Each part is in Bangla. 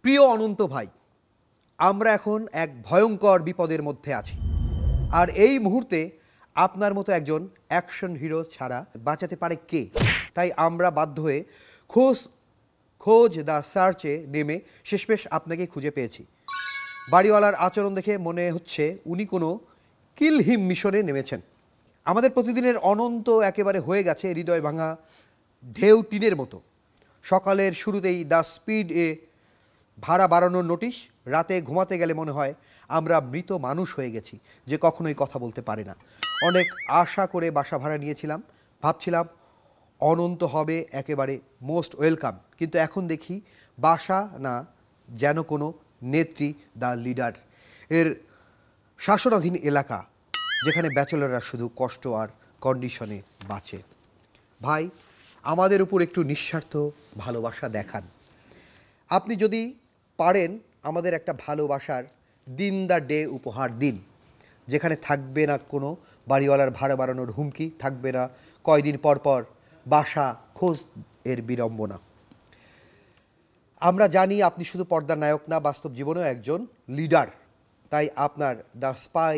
প্রিয় অনন্ত ভাই, আমরা এখন এক ভয়ঙ্কর বিপদের মধ্যে আছি। আর এই মুহূর্তে আপনার মতো একজন অ্যাকশন হিরো ছাড়া বাঁচাতে পারে কে? তাই আমরা বাধ্য হয়ে খোঁজ দ্য সার্চে নেমে শেষমেশ আপনাকে খুঁজে পেয়েছি। বাড়িওয়ালার আচরণ দেখে মনে হচ্ছে উনি কোনো কিল হিম মিশনে নেমেছেন। আমাদের প্রতিদিনের অনন্ত একেবারে হয়ে গেছে হৃদয় ভাঙা ঢেউ টিনের মতো। সকালের শুরুতেই দ্য স্পিড ভাড়া বাড়ানোর নোটিশ, রাতে ঘুমাতে গেলে মনে হয় আমরা মৃত মানুষ হয়ে গেছি যে কখনোই কথা বলতে পারে না। অনেক আশা করে বাসা ভাড়া নিয়েছিলাম, ভাবছিলাম অনন্ত হবে একেবারে মোস্ট ওয়েলকাম, কিন্তু এখন দেখি বাসা না, যেন কোনো নেত্রী দ্য লিডার এর শাসনাধীন এলাকা, যেখানে ব্যাচেলররা শুধু কষ্ট আর কন্ডিশনে বাঁচে। ভাই, আমাদের উপর একটু নিঃস্বার্থ ভালোবাসা দেখান। আপনি যদি পারেন আমাদের একটা ভালোবাসার দিন দ্য ডে উপহার দিন, যেখানে থাকবে না কোনো বাড়িওয়ালার ভাড়া বাড়ানোর হুমকি, থাকবে না কয়দিন পর পর বাসা খোঁজ এর বিড়ম্বনা। আমরা জানি আপনি শুধু পর্দার নায়ক না, বাস্তব জীবনেও একজন লিডার। তাই আপনার দ্য স্পাই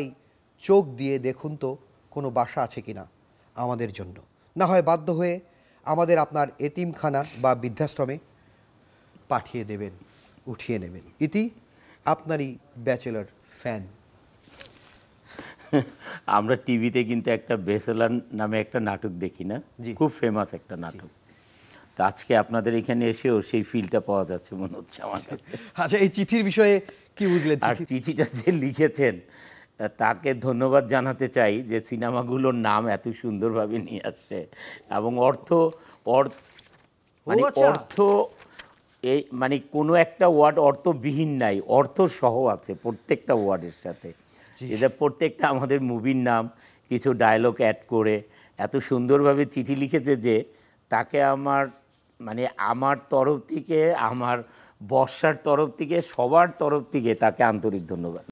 চোখ দিয়ে দেখুন তো কোনো বাসা আছে কিনা আমাদের জন্য। না হয় বাধ্য হয়ে আমাদের আপনার এতিমখানা বা বৃদ্ধাশ্রমে পাঠিয়ে দেবেন, উঠিয়ে নেবেন। ইতি আপনারই ব্যাচেলর ফ্যান। আমরা টিভিতে কিন্তু একটা ব্যাচেলর নামে একটা নাটক দেখি না, খুব ফেমাস একটা নাটক। তো আজকে আপনাদের এখানে এসেও সেই ফিলটা পাওয়া যাচ্ছে মনে হচ্ছে আমার কাছে। আচ্ছা, এই চিঠির বিষয়ে কি বুঝলেন? আর চিঠিটা যে লিখেছেন তাকে ধন্যবাদ জানাতে চাই, যে সিনেমাগুলোর নাম এত সুন্দরভাবে নিয়ে আসছে এবং অর্থ এই মানে কোনো একটা ওয়ার্ড অর্থবিহীন নাই, অর্থ সহ আছে প্রত্যেকটা ওয়ার্ডের সাথে। এটা প্রত্যেকটা আমাদের মুভির নাম, কিছু ডায়লগ অ্যাড করে এত সুন্দরভাবে চিঠি লিখেছে যে তাকে আমার তরফ থেকে, আমার বর্ষার তরফ থেকে, সবার তরফ থেকে তাকে আন্তরিক ধন্যবাদ।